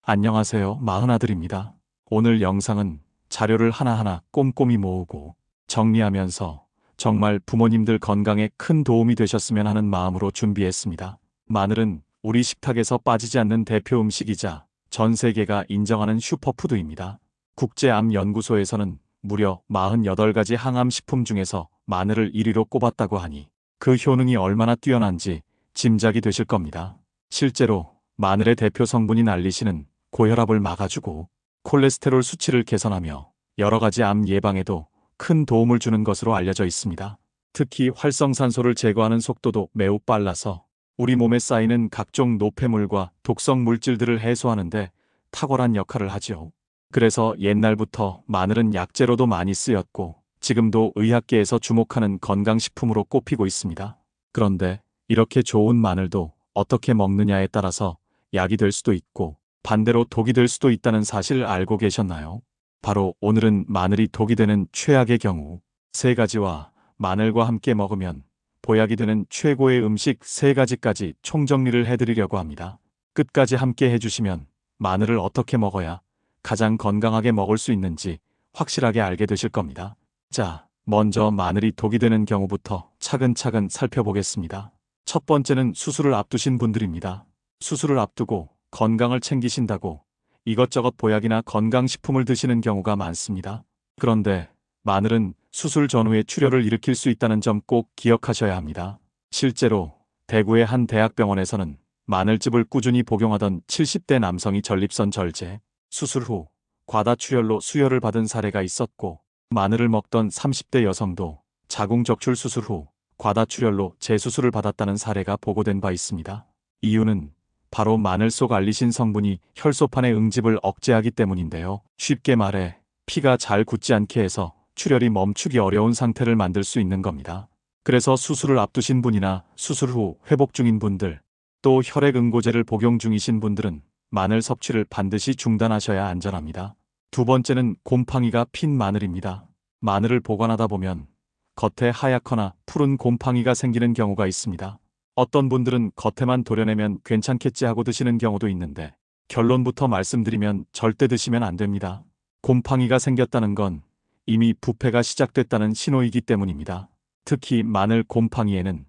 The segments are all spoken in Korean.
안녕하세요. 마흔아들입니다. 오늘 영상은 자료를 하나하나 꼼꼼히 모으고 정리하면서 정말 부모님들 건강에 큰 도움이 되셨으면 하는 마음으로 준비했습니다. 마늘은 우리 식탁에서 빠지지 않는 대표 음식이자 전 세계가 인정하는 슈퍼푸드입니다. 국제암연구소에서는 무려 48가지 항암식품 중에서 마늘을 1위로 꼽았다고 하니 그 효능이 얼마나 뛰어난지 짐작이 되실 겁니다. 실제로 마늘의 대표 성분인 알리신은 고혈압을 막아주고 콜레스테롤 수치를 개선하며 여러 가지 암 예방에도 큰 도움을 주는 것으로 알려져 있습니다. 특히 활성산소를 제거하는 속도도 매우 빨라서 우리 몸에 쌓이는 각종 노폐물과 독성 물질들을 해소하는데 탁월한 역할을 하지요. 그래서 옛날부터 마늘은 약재로도 많이 쓰였고 지금도 의학계에서 주목하는 건강식품으로 꼽히고 있습니다. 그런데 이렇게 좋은 마늘도 어떻게 먹느냐에 따라서 약이 될 수도 있고 반대로 독이 될 수도 있다는 사실 알고 계셨나요? 바로 오늘은 마늘이 독이 되는 최악의 경우 3가지와 마늘과 함께 먹으면 보약이 되는 최고의 음식 3가지까지 총정리를 해드리려고 합니다. 끝까지 함께 해주시면 마늘을 어떻게 먹어야 가장 건강하게 먹을 수 있는지 확실하게 알게 되실 겁니다. 자, 먼저 마늘이 독이 되는 경우부터 차근차근 살펴보겠습니다. 첫 번째는 수술을 앞두신 분들입니다. 수술을 앞두고 건강을 챙기신다고 이것저것 보약이나 건강식품을 드시는 경우가 많습니다. 그런데 마늘은 수술 전후에 출혈을 일으킬 수 있다는 점 꼭 기억하셔야 합니다. 실제로 대구의 한 대학병원에서는 마늘즙을 꾸준히 복용하던 70대 남성이 전립선 절제, 수술 후 과다출혈로 수혈을 받은 사례가 있었고 마늘을 먹던 30대 여성도 자궁적출 수술 후 과다출혈로 재수술을 받았다는 사례가 보고된 바 있습니다. 이유는 바로 마늘 속 알리신 성분이 혈소판의 응집을 억제하기 때문인데요. 쉽게 말해 피가 잘 굳지 않게 해서 출혈이 멈추기 어려운 상태를 만들 수 있는 겁니다. 그래서 수술을 앞두신 분이나 수술 후 회복 중인 분들, 또 혈액응고제를 복용 중이신 분들은 마늘 섭취를 반드시 중단하셔야 안전합니다. 두 번째는 곰팡이가 핀 마늘입니다. 마늘을 보관하다 보면 겉에 하얗거나 푸른 곰팡이가 생기는 경우가 있습니다. 어떤 분들은 겉에만 도려내면 괜찮겠지 하고 드시는 경우도 있는데 결론부터 말씀드리면 절대 드시면 안 됩니다. 곰팡이가 생겼다는 건 이미 부패가 시작됐다는 신호이기 때문입니다. 특히 마늘 곰팡이에는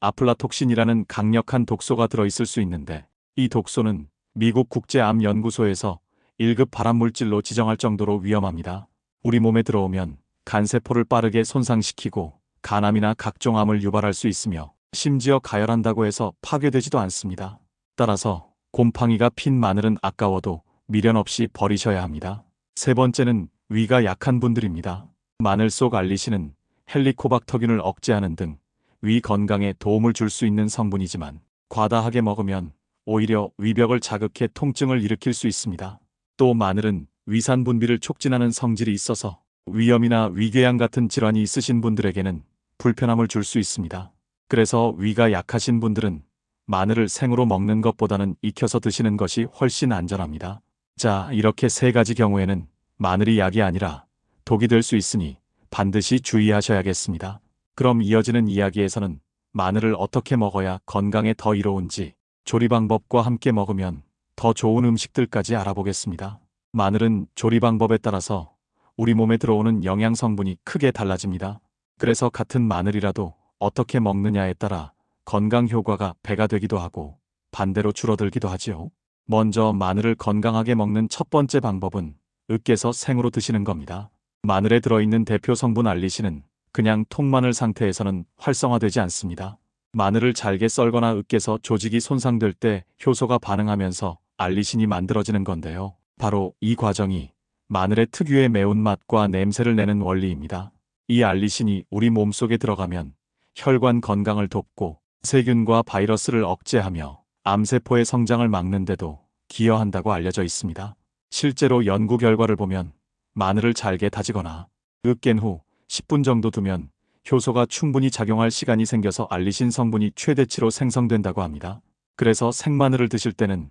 아플라톡신이라는 강력한 독소가 들어있을 수 있는데 이 독소는 미국 국제암연구소에서 1급 발암물질로 지정할 정도로 위험합니다. 우리 몸에 들어오면 간세포를 빠르게 손상시키고 간암이나 각종 암을 유발할 수 있으며 심지어 가열한다고 해서 파괴되지도 않습니다. 따라서 곰팡이가 핀 마늘은 아까워도 미련 없이 버리셔야 합니다. 세 번째는 위가 약한 분들입니다. 마늘 속 알리신은 헬리코박터균을 억제하는 등 위 건강에 도움을 줄 수 있는 성분이지만 과다하게 먹으면 오히려 위벽을 자극해 통증을 일으킬 수 있습니다. 또 마늘은 위산 분비를 촉진하는 성질이 있어서 위염이나 위궤양 같은 질환이 있으신 분들에게는 불편함을 줄 수 있습니다. 그래서 위가 약하신 분들은 마늘을 생으로 먹는 것보다는 익혀서 드시는 것이 훨씬 안전합니다. 자, 이렇게 3가지 경우에는 마늘이 약이 아니라 독이 될 수 있으니 반드시 주의하셔야겠습니다. 그럼 이어지는 이야기에서는 마늘을 어떻게 먹어야 건강에 더 이로운지 조리 방법과 함께 먹으면 더 좋은 음식들까지 알아보겠습니다. 마늘은 조리 방법에 따라서 우리 몸에 들어오는 영양 성분이 크게 달라집니다. 그래서 같은 마늘이라도 어떻게 먹느냐에 따라 건강 효과가 배가 되기도 하고 반대로 줄어들기도 하지요. 먼저 마늘을 건강하게 먹는 첫 번째 방법은 으깨서 생으로 드시는 겁니다. 마늘에 들어있는 대표 성분 알리신은 그냥 통마늘 상태에서는 활성화되지 않습니다. 마늘을 잘게 썰거나 으깨서 조직이 손상될 때 효소가 반응하면서 알리신이 만들어지는 건데요. 바로 이 과정이 마늘의 특유의 매운맛과 냄새를 내는 원리입니다. 이 알리신이 우리 몸속에 들어가면 혈관 건강을 돕고 세균과 바이러스를 억제하며 암세포의 성장을 막는 데도 기여한다고 알려져 있습니다. 실제로 연구 결과를 보면 마늘을 잘게 다지거나 으깬 후 10분 정도 두면 효소가 충분히 작용할 시간이 생겨서 알리신 성분이 최대치로 생성된다고 합니다. 그래서 생마늘을 드실 때는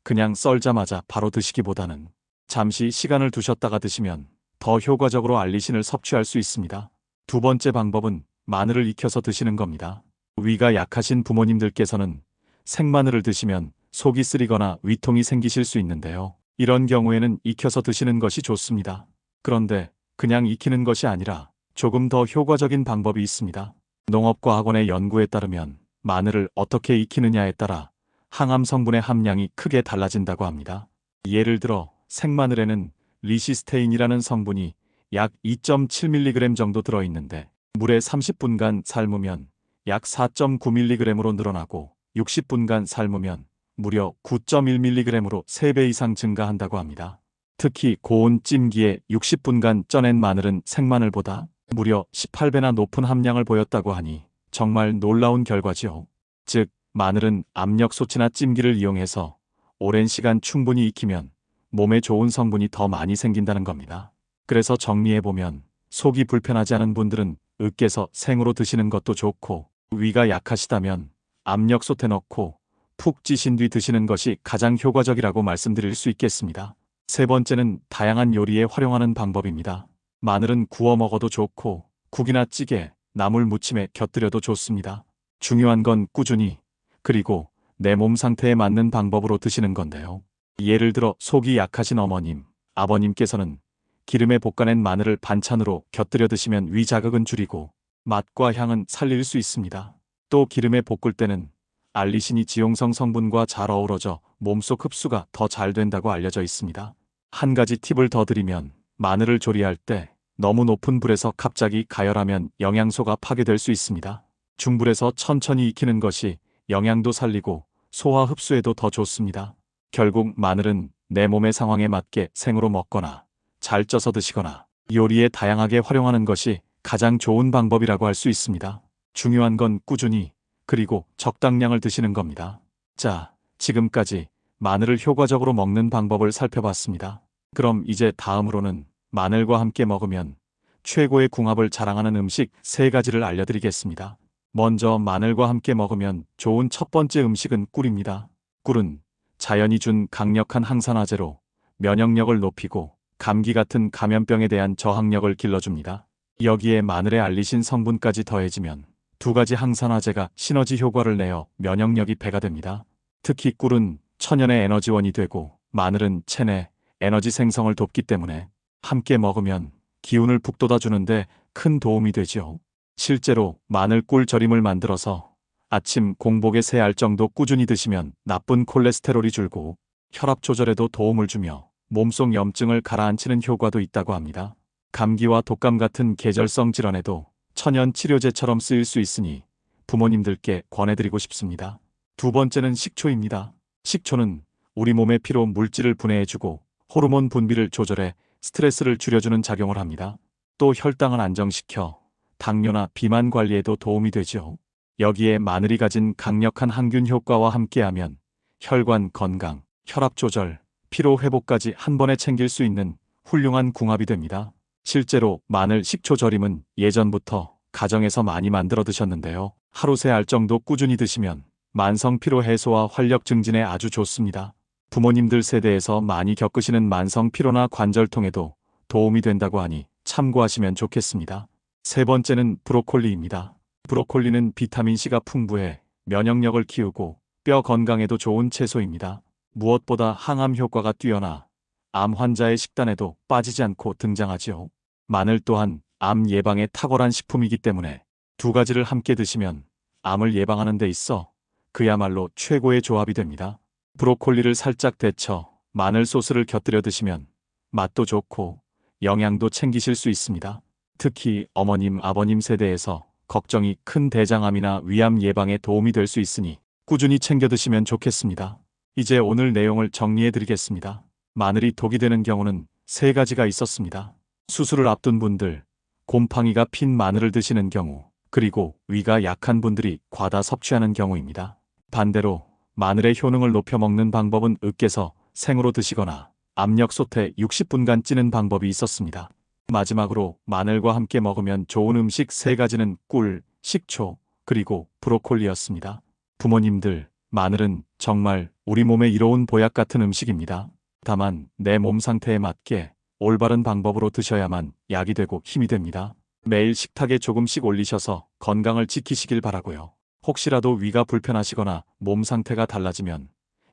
그냥 썰자마자 바로 드시기보다는 잠시 시간을 두셨다가 드시면 더 효과적으로 알리신을 섭취할 수 있습니다. 두 번째 방법은 마늘을 익혀서 드시는 겁니다. 위가 약하신 부모님들께서는 생마늘을 드시면 속이 쓰리거나 위통이 생기실 수 있는데요. 이런 경우에는 익혀서 드시는 것이 좋습니다. 그런데 그냥 익히는 것이 아니라 조금 더 효과적인 방법이 있습니다. 농업과학원의 연구에 따르면 마늘을 어떻게 익히느냐에 따라 항암 성분의 함량이 크게 달라진다고 합니다. 예를 들어 생마늘에는 리시스테인이라는 성분이 약 2.7mg 정도 들어있는데 물에 30분간 삶으면 약 4.9mg으로 늘어나고 60분간 삶으면 무려 9.1mg으로 3배 이상 증가한다고 합니다. 특히 고온 찜기에 60분간 쪄낸 마늘은 생마늘보다 무려 18배나 높은 함량을 보였다고 하니 정말 놀라운 결과지요. 즉, 마늘은 압력솥이나 찜기를 이용해서 오랜 시간 충분히 익히면 몸에 좋은 성분이 더 많이 생긴다는 겁니다. 그래서 정리해보면 속이 불편하지 않은 분들은 으깨서 생으로 드시는 것도 좋고 위가 약하시다면 압력솥에 넣고 푹 찌신 뒤 드시는 것이 가장 효과적이라고 말씀드릴 수 있겠습니다. 세 번째는 다양한 요리에 활용하는 방법입니다. 마늘은 구워 먹어도 좋고 국이나 찌개, 나물 무침에 곁들여도 좋습니다. 중요한 건 꾸준히 그리고 내 몸 상태에 맞는 방법으로 드시는 건데요. 예를 들어 속이 약하신 어머님, 아버님께서는 기름에 볶아낸 마늘을 반찬으로 곁들여 드시면 위 자극은 줄이고 맛과 향은 살릴 수 있습니다. 또 기름에 볶을 때는 알리신이 지용성 성분과 잘 어우러져 몸속 흡수가 더 잘 된다고 알려져 있습니다. 한 가지 팁을 더 드리면 마늘을 조리할 때 너무 높은 불에서 갑자기 가열하면 영양소가 파괴될 수 있습니다. 중불에서 천천히 익히는 것이 영양도 살리고 소화 흡수에도 더 좋습니다. 결국 마늘은 내 몸의 상황에 맞게 생으로 먹거나 잘 쪄서 드시거나 요리에 다양하게 활용하는 것이 가장 좋은 방법이라고 할 수 있습니다. 중요한 건 꾸준히 그리고 적당량을 드시는 겁니다. 자, 지금까지 마늘을 효과적으로 먹는 방법을 살펴봤습니다. 그럼 이제 다음으로는 마늘과 함께 먹으면 최고의 궁합을 자랑하는 음식 3가지를 알려드리겠습니다. 먼저 마늘과 함께 먹으면 좋은 첫 번째 음식은 꿀입니다. 꿀은 자연이 준 강력한 항산화제로 면역력을 높이고 감기 같은 감염병에 대한 저항력을 길러줍니다. 여기에 마늘의 알리신 성분까지 더해지면 2가지 항산화제가 시너지 효과를 내어 면역력이 배가 됩니다. 특히 꿀은 천연의 에너지원이 되고 마늘은 체내 에너지 생성을 돕기 때문에 함께 먹으면 기운을 북돋아주는데 큰 도움이 되지요. 실제로 마늘 꿀 절임을 만들어서 아침 공복에 3알 정도 꾸준히 드시면 나쁜 콜레스테롤이 줄고 혈압 조절에도 도움을 주며 몸속 염증을 가라앉히는 효과도 있다고 합니다. 감기와 독감 같은 계절성 질환에도 천연 치료제처럼 쓰일 수 있으니 부모님들께 권해드리고 싶습니다. 2번째는 식초입니다. 식초는 우리 몸의 피로 물질을 분해해주고 호르몬 분비를 조절해 스트레스를 줄여주는 작용을 합니다. 또 혈당을 안정시켜 당뇨나 비만 관리에도 도움이 되죠. 여기에 마늘이 가진 강력한 항균 효과와 함께하면 혈관 건강, 혈압 조절, 피로 회복까지 한 번에 챙길 수 있는 훌륭한 궁합이 됩니다. 실제로 마늘 식초 절임은 예전부터 가정에서 많이 만들어 드셨는데요. 하루 3알 정도 꾸준히 드시면 만성 피로 해소와 활력 증진에 아주 좋습니다. 부모님들 세대에서 많이 겪으시는 만성 피로나 관절통에도 도움이 된다고 하니 참고하시면 좋겠습니다. 3번째는 브로콜리입니다. 브로콜리는 비타민C가 풍부해 면역력을 키우고 뼈 건강에도 좋은 채소입니다. 무엇보다 항암 효과가 뛰어나 암 환자의 식단에도 빠지지 않고 등장하지요. 마늘 또한 암 예방에 탁월한 식품이기 때문에 2가지를 함께 드시면 암을 예방하는 데 있어 그야말로 최고의 조합이 됩니다. 브로콜리를 살짝 데쳐 마늘 소스를 곁들여 드시면 맛도 좋고 영양도 챙기실 수 있습니다. 특히 어머님, 아버님 세대에서 걱정이 큰 대장암이나 위암 예방에 도움이 될 수 있으니 꾸준히 챙겨 드시면 좋겠습니다. 이제 오늘 내용을 정리해 드리겠습니다. 마늘이 독이 되는 경우는 3가지가 있었습니다. 수술을 앞둔 분들, 곰팡이가 핀 마늘을 드시는 경우, 그리고 위가 약한 분들이 과다 섭취하는 경우입니다. 반대로 마늘의 효능을 높여 먹는 방법은 으깨서 생으로 드시거나 압력솥에 60분간 찌는 방법이 있었습니다. 마지막으로 마늘과 함께 먹으면 좋은 음식 3가지는 꿀, 식초, 그리고 브로콜리였습니다. 부모님들, 마늘은 정말 우리 몸에 이로운 보약 같은 음식입니다. 다만 내 몸 상태에 맞게 올바른 방법으로 드셔야만 약이 되고 힘이 됩니다. 매일 식탁에 조금씩 올리셔서 건강을 지키시길 바라고요. 혹시라도 위가 불편하시거나 몸 상태가 달라지면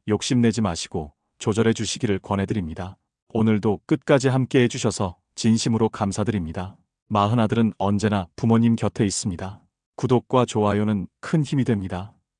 욕심내지 마시고 조절해 주시기를 권해드립니다. 오늘도 끝까지 함께 해주셔서 진심으로 감사드립니다. 마흔아들은 언제나 부모님 곁에 있습니다. 구독과 좋아요는 큰 힘이 됩니다.